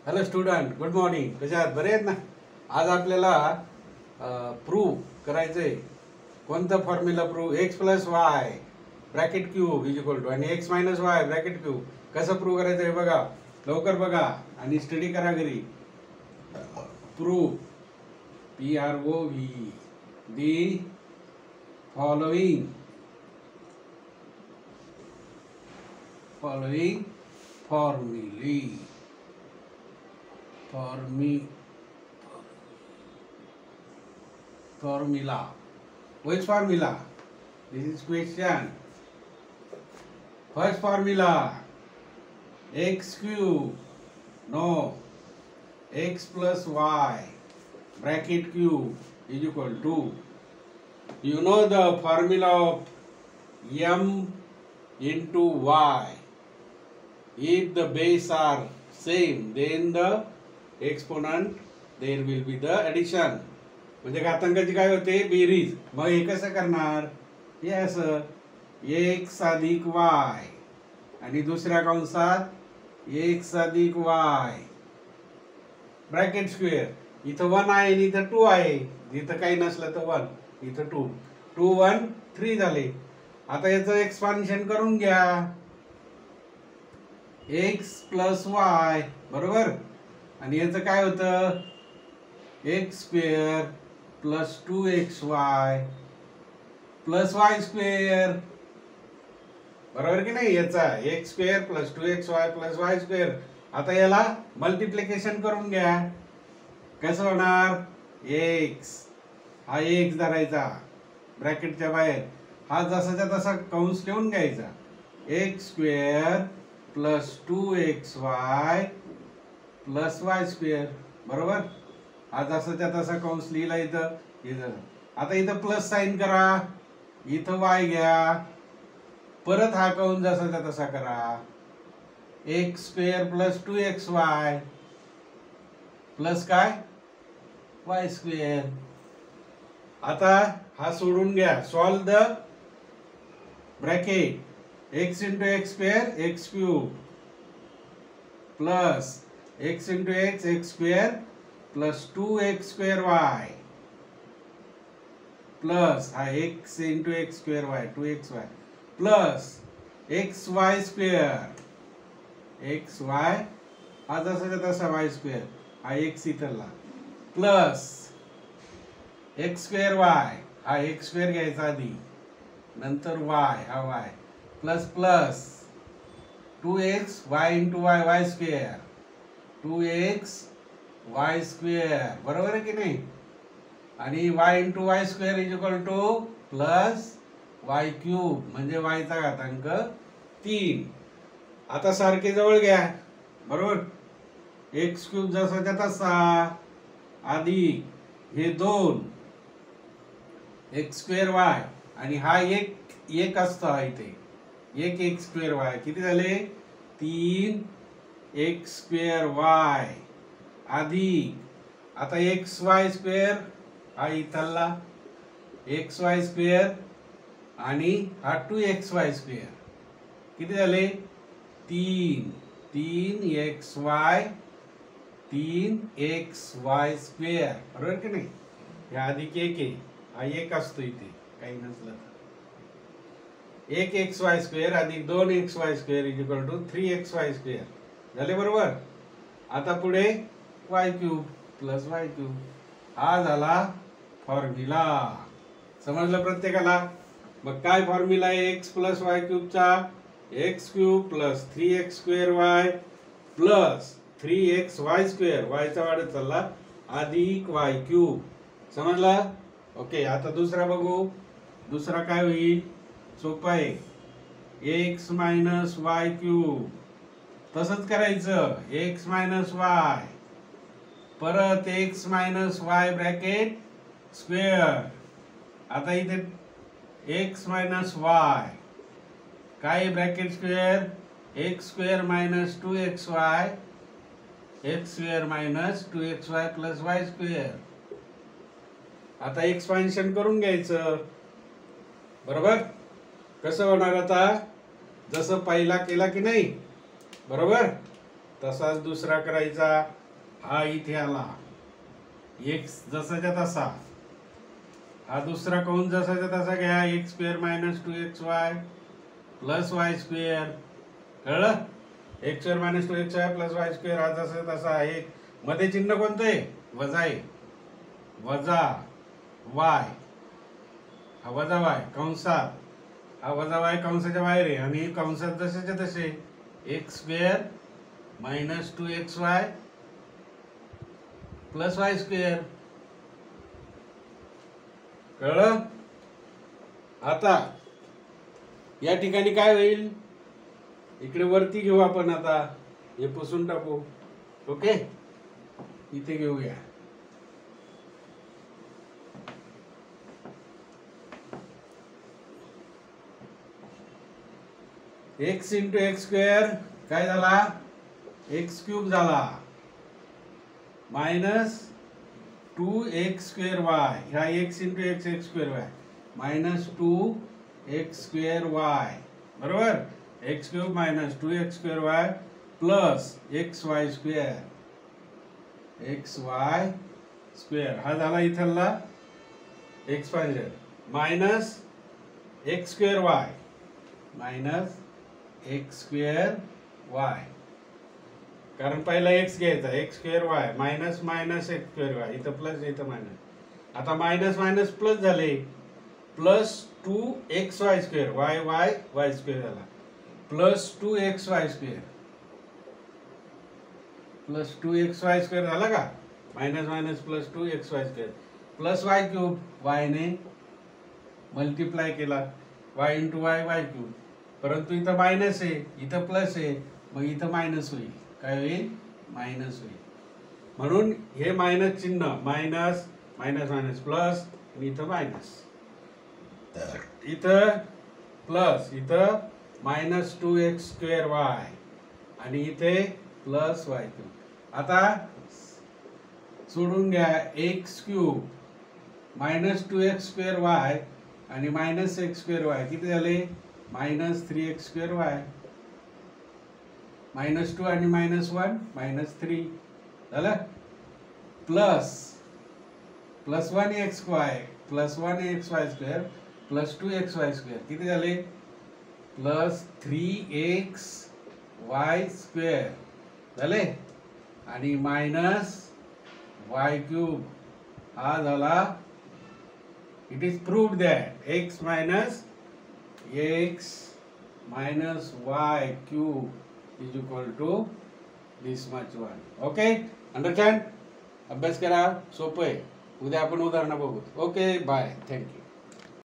Hello student, good morning. कशा आहात? बरे आहेत ना? आज आपल्याला प्रूव्ह करायचंय. कोणतं formula prove? X plus y bracket cube is equal to आणि x minus y bracket cube कसं प्रूव्ह करायचं हे बघा. लवकर बघा आणि स्टडी करा घरी. Prove PROV the following formula. Which formula? This is question. First formula, x cube, no, x plus y bracket cube is equal to, you know the formula of m into y. If the base are same, then the exponent there will be the addition. म्हणजे घातांकाची काय होते? बेरीज. मग हे कसं करणार? हे असं x अधिक y आणि दुसऱ्या कंसात x अधिक y ब्रॅकेट स्क्वेअर. इथं 1 आहे आणि इथं 2 आहे. इथं काही नसलं तर 1, इथं 2. 2 1 3 झाले. आता याचं एक्सपान्शन करून घ्या. x प्लस वाय बरोबर. आणि याचं काय होतं? X square plus 2xy plus y square बरोबर की नाही? याचा x square plus 2xy plus y square. आता याला मल्टिप्लिकेशन करून घ्या. कसं होणार? एक्स हा एक्स धरायचा ब्रॅकेटच्या बाहेर, हा जसाच्या तसा कंस ठेवून घ्यायचा. X square plus 2xy plus y square बरोबर. हा जसाच्या तसा कंस लिहिला इथं. आता इथं प्लस साइन करा, इथं वाय घ्या, परत हा कंस जसाच्या तसा करा. एक्स स्क्वेअर प्लस 2xy प्लस काय? Y square. आता हा सोडून घ्या. Solve the bracket. x into x square x cube plus x into x x square plus 2x square y plus हा x into x square y 2xy plus x y square x y हा जसाच्या तसा y square हा x इथला plus x square y हा x square घ्यायचा आधी, नंतर वाय हा Y plus plus 2x Y into y y square 2x Y square बरोबर आहे की नाही? आणि Y into Y square is equal two plus y cube म्हणजे वायचा घातांक 3. आता सारखे जवळ घ्या बरोबर. एक्स क्यूब जसाच्या तसा अधिक हे 2 एक्स स्क्वेअर वाय आणि हा एक असतो इथे एक एक्स स्क्वेअर वाय. किती झाले? 3 एक्स स्क्वेअर वाय अधिक आता एक्स वाय स्क्वेअर हा इथला एक्स वाय स्क्वेअर आणि हा 2xy स्क्वेअर. किती झाले? 3 x Y 3 x y square बरोबर की नाही? या अधिक एक आहे, हा एक असतो इथे काही नसलं तर. 1 एक्स वाय स्क्वेअर अधिक 2 x y square is equal to 3xy square झाले बरोबर. आता पुढे y cube plus y cube हा झाला फॉर्म्युला. समजलं प्रत्येकाला? मग काय फॉर्म्युला आहे एक्स प्लस वाय क्यूबचा? X cube plus 3x square y plus 3x y square वायचा वाढत चालला अधिक वाय क्यूब. समजला? ओके. आता दुसरा बघू. दुसरा काय होईल? सोपं आहे. एक्स मायनस वाय क्यूब तसंच करायचं. एक्स मायनस वाय परत x minus y bracket square. आता इथे एक्स मायनस वाय काय bracket square x square minus 2xy x square minus 2xy plus y square. आता एक्सपान्शन करून घ्यायचं बरोबर. कसं होणार आता? जसं पहिला केला की नाही बरोबर. तसाच दुसरा करायचा. हा इथे आला एक्स जसाच्या तसा, हा दुसरा कंस जसाच्या तसा घ्या. X square minus 2xy plus y square. कळलं? X square minus 2xy plus y square हा जसा तसा आहे. मध्ये चिन्ह कोणतं आहे? वजा आहे. वजा वाय, हा वजा वाय कंसात, हा वजा वाय कंसाच्या बाहेर आहे. आणि कंसात जसेच्या तसे x square minus 2xy plus y square. कळलं? आता या ठिकाणी काय होईल? इकडे वरती घेऊ आपण. आता हे पुसून टाकू. ओके, इथे घेऊया. एक्स इंटू एक्स स्क्वेअर काय झाला? एक्स क्यूब झाला. मायनस 2x स्क्वेअर वाय, ह्या x into x x square y minus 2x square y, बरोबर. X cube minus 2x square y plus x y square, x y square हा झाला इथला expansion. Minus x square y minus x square y, कारण पहिला x घ्यायचा. X square y minus minus x square y, इथं plus इथं minus. आता minus minus plus झाले. Plus 2xy square y y y square झाला plus 2xy square plus 2xy square झाला का? Minus minus plus 2xy square plus y cube, y ने multiply केला. Y into y y cube. परंतु इथं minus आहे, इथं प्लस आहे, मग इथं मायनस होईल. काय होईल? मायनस होईल. म्हणून हे मायनस चिन्ह, मायनस मायनस मायनस प्लस, आणि इथं मायनस, इथं प्लस, इथं मायनस 2x स्क्वेअर वाय आणि इथे प्लस वाय क्यूब. आता सोडून घ्या. X cube minus 2x square Y आणि मायनस एक्स स्क्वेअर वाय किती झाले? Minus 3x square y. Minus 2 आणि मायनस 1 मायनस 3 झालं. Plus plus 1xy plus 1xy square plus 2xy square किती झाले? प्लस 3xy स्क्वेअर झाले. आणि मायनस वाय क्यूब हा झाला. It is proved that x minus y cube is equal to this much one. Okay, understand? अभ्यास करा, सोपं आहे. उद्या आपण उदाहरणं बघू. Okay, bye, thank you.